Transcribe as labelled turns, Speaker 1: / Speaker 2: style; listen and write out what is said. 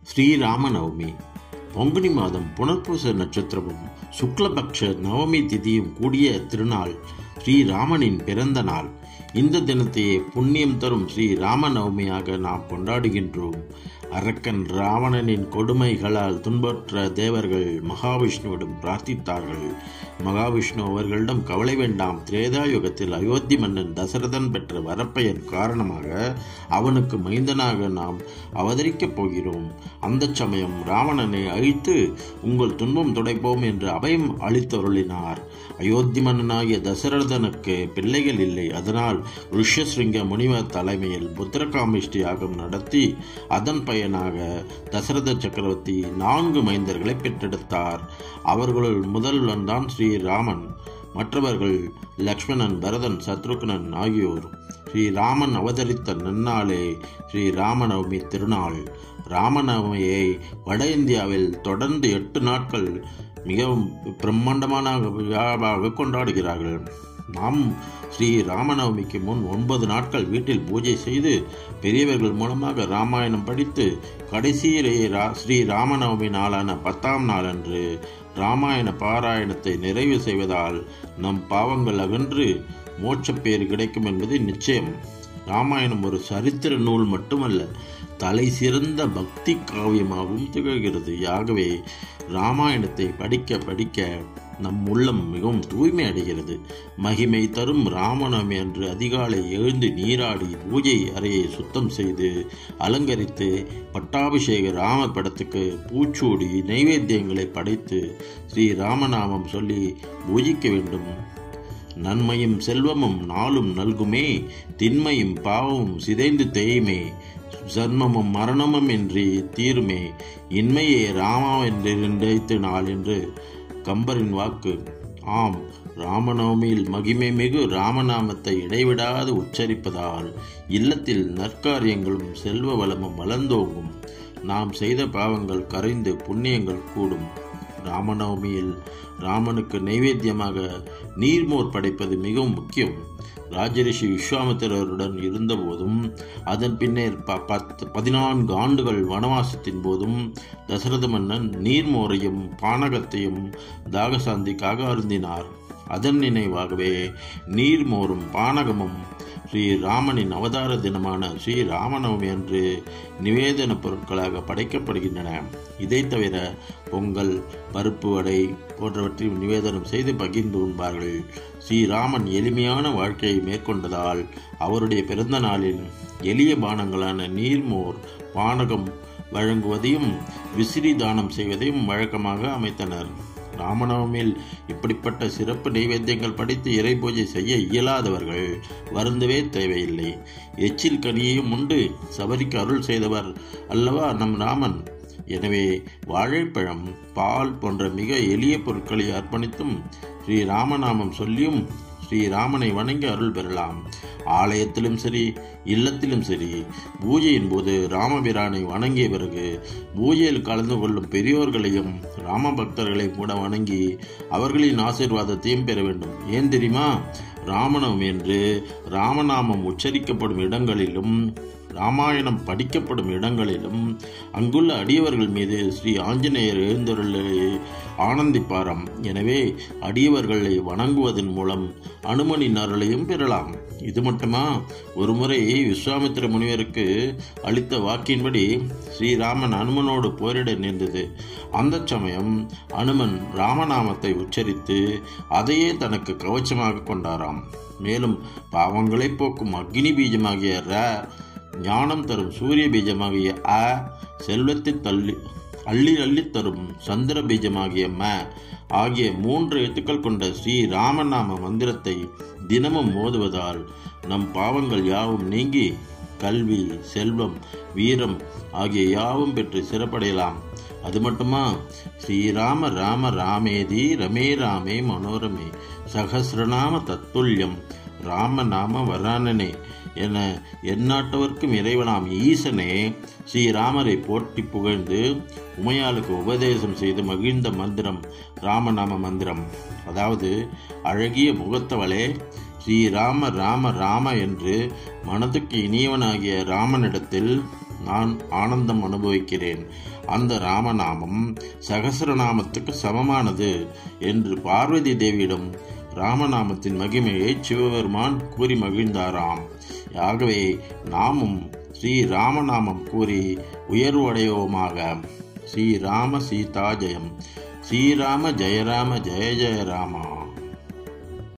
Speaker 1: ஸ்ரீராமநவமி பங்குனி மாதம் புனர்பூச நட்சத்திரமும் சுக்லபக்ஷ நவமி திதியும் கூடிய திருநாள் ஸ்ரீராமனின் பிறந்த நாள். இந்த தினத்தையே புண்ணியம் தரும் ஸ்ரீராமநவமியாக நாம் கொண்டாடுகின்றோம். அரக்கன் ராவணனின் கொடுமைகளால் துன்பற்ற தேவர்கள் மகாவிஷ்ணுவிடம் பிரார்த்தித்தார்கள். மகாவிஷ்ணு அவர்களிடம் கவலை வேண்டாம், திரேதாயுகத்தில் அயோத்தி மன்னன் தசரதன் பெற்ற வரப்பெயர் காரணமாக அவனுக்கு மைந்தனாக நாம் அவதரிக்கப் போகிறோம். அந்த சமயம் ராவணனை அழித்து உங்கள் துன்பம் துடைப்போம் என்று அபயம் அளித்தருளினார். அயோத்தி மன்னனாகிய தசரதனுக்கு பிள்ளைகள் இல்லை. அதனால் ரிஷசிருங்க முனிவர் தலைமையில் புத்திரகாமிஷ்டி யாகம் நடத்தி அதன் பயனாக தசரத சக்கரவர்த்தி 4 மைந்தர்களை பெற்றெடுத்தார். அவர்களுள் முதல்வன் தான் ஸ்ரீராமன். மற்றவர்கள் லக்ஷ்மணன், பரதன், சத்ருக்னன் ஆகியோர். ஸ்ரீராமன் அவதரித்த நன்னாளே ஸ்ரீராமநவமி திருநாள். ராமநவமியை வட இந்தியாவில் தொடர்ந்து 8 நாட்கள் மிகவும் பிரம்மாண்டமான விழாவாக கொண்டாடுகிறார்கள். நாம் ஸ்ரீ ராமநவமிக்கு முன் 9 நாட்கள் வீட்டில் பூஜை செய்து பெரியவர்கள் மூலமாக ராமாயணம் படித்து கடைசியிலேயே ஸ்ரீ ராமநவமி நாளான 10ஆம் நாள் அன்று ராமாயண பாராயணத்தை நிறைவு செய்வதால் நம் பாவங்கள் அகன்று மோட்சப்பேறு கிடைக்கும் என்பது நிச்சயம். ராமாயணம் ஒரு சரித்திர நூல் மட்டுமல்ல, தலை சிறந்த பக்தி காவியமாகவும் திகழ்கிறது. ஆகவே ராமாயணத்தை படிக்க படிக்க நம் உள்ளம் மிகவும் தூய்மை அடைகிறது. மகிமை தரும் ராமநவமி அன்று அதிகாலை எழுந்து நீராடி பூஜை அறையை சுத்தம் செய்து அலங்கரித்து பட்டாபிஷேக ராமர் படத்துக்கு பூச்சூடி நைவேத்தியங்களை படைத்து ஸ்ரீ ராமநாமம் சொல்லி பூஜிக்க வேண்டும். நன்மையும் செல்வமும் நாளும் நல்குமே, திண்மையும் பாவமும் சிதைந்து தேயுமே, ஜன்மமும் மரணமும் இன்றி தீருமே, இன்மையே ராமா என்று நினைத்து நாள் என்று கம்பரின் வாக்கு. ஆம், ராமநவமியில் மகிமை மிகு ராமநாமத்தை இடைவிடாது உச்சரிப்பதால் இல்லத்தில் நற்காரியங்களும் செல்வ வளமும் வளர்ந்தோங்கும். நாம் செய்த பாவங்கள் கரைந்து புண்ணியங்கள் கூடும். ராமநவமியில் ராமனுக்கு நைவேத்தியமாக நீர்மோர் படைப்பது மிகவும் முக்கியம். ராஜரிஷி விஸ்வாமித்திரருடன் இருந்தபோதும் அதன் பின்னர் 14 ஆண்டுகள் வனவாசத்தின் போதும் தசரத மன்னன் நீர்மோரையும் பானகத்தையும் தாகசாந்திக்காக அருந்தினார். அதன் நினைவாகவே நீர்மோரும் பானகமும் ஸ்ரீராமனின் அவதார தினமான ஸ்ரீ ராமநவமி அன்று நிவேதன பொருட்களாக படைக்கப்படுகின்றன. இதை தவிர பொங்கல், பருப்பு வடை போன்றவற்றையும் நிவேதனம் செய்து பகிர்ந்து உண்பார்கள். ஸ்ரீராமன் எளிமையான வாழ்க்கையை மேற்கொண்டதால் அவருடைய பிறந்த நாளில் எளிய பானங்களான நீர்மோர், பானகம் வழங்குவதையும் விசிறி தானம் செய்வதையும் வழக்கமாக அமைத்தனர். ராமநவமியில் இப்படிப்பட்ட சிறப்பு நைவேத்தியங்கள் படித்து இறை பூஜை செய்ய இயலாதவர்கள் வருந்தவே தேவையில்லை. எச்சில் கனியையும் உண்டு சபரிக்கு அருள் செய்தவர் அல்லவா நம் ராமன். எனவே வாழைப்பழம், பால் போன்ற மிக எளிய பொருட்களை அர்ப்பணித்தும் ஸ்ரீ ராமநாமம் சொல்லியும் ஸ்ரீராமனை வணங்கி அருள் பெறலாம். ஆலயத்திலும் சரி, இல்லத்திலும் சரி, பூஜையின் போது ராமபிரானை வணங்கிய பிறகு பூஜையில் கலந்து கொள்ளும் பெரியோர்களையும் ராம பக்தர்களையும் கூட வணங்கி அவர்களின் ஆசீர்வாதத்தையும் பெற வேண்டும். ஏன் தெரியுமா? ராமநவமி என்று ராமநாமம் உச்சரிக்கப்படும் இடங்களிலும் ராமாயணம் படிக்கப்படும் இடங்களிலும் அங்குள்ள அடியவர்கள் மீது ஸ்ரீ ஆஞ்சநேயர் எழுந்தருளை ஆனந்திப்பாராம். எனவே அடியவர்களை வணங்குவதன் மூலம் அனுமனின் அருளையும் பெறலாம். இது மட்டுமா, ஒருமுறை விஸ்வாமித்திர முனிவருக்கு அளித்த வாக்கின்படி ஸ்ரீராமன் அனுமனோடு போரிட நேர்ந்தது. அந்த சமயம் அனுமன் ராமநாமத்தை உச்சரித்து அதையே தனக்கு கவச்சமாக கொண்டாராம். மேலும் பாவங்களை போக்கும் அக்னி பீஜமாகிய ஞானம் தரும் சூரிய பீஜமாகிய செல்வத்தை அள்ளி அள்ளி தரும் சந்திர பீஜமாகிய ஆகிய 3 எழுத்துக்கள் கொண்ட ஸ்ரீ ராமநாம மந்திரத்தை தினமும் ஓதுவதால் நம் பாவங்கள் யாவும் நீங்கி கல்வி, செல்வம், வீரம் ஆகிய யாவும் பெற்று சிறப்படையலாம். அது மட்டுமா, ஸ்ரீராம ராம ராமேதி ரமே ராமே மனோரமே சகசிரநாம தத்துல்யம் ராமநாம வரானனே என எந்நாட்டவர்க்கும் இறைவனாம் ஈசனே ஸ்ரீராமரை போற்றி புகழ்ந்து உமையாளுக்கு உபதேசம் செய்து மகிழ்ந்த மந்திரம் ராமநாம மந்திரம். அதாவது, அழகிய முகத்தவளே, ஸ்ரீராம ராம ராம என்று மனதுக்கு இனியவனாகிய ராமனிடத்தில் நான் ஆனந்தம் அனுபவிக்கிறேன். அந்த ராமநாமம் சகஸ்ரநாமத்துக்கு சமமானது என்று பார்வதி தேவியிடம் ராமநாமத்தின் மகிமையை சிவபெருமான் கூறி மகிழ்ந்தாராம். ஆகவே நாமும் ஸ்ரீ ராமநாமம் கூறி உயர்வடையோமாக. ஸ்ரீராம சீதா ஜெயம். ஸ்ரீராம ஜெய ராம ஜெய ஜெய ராமா.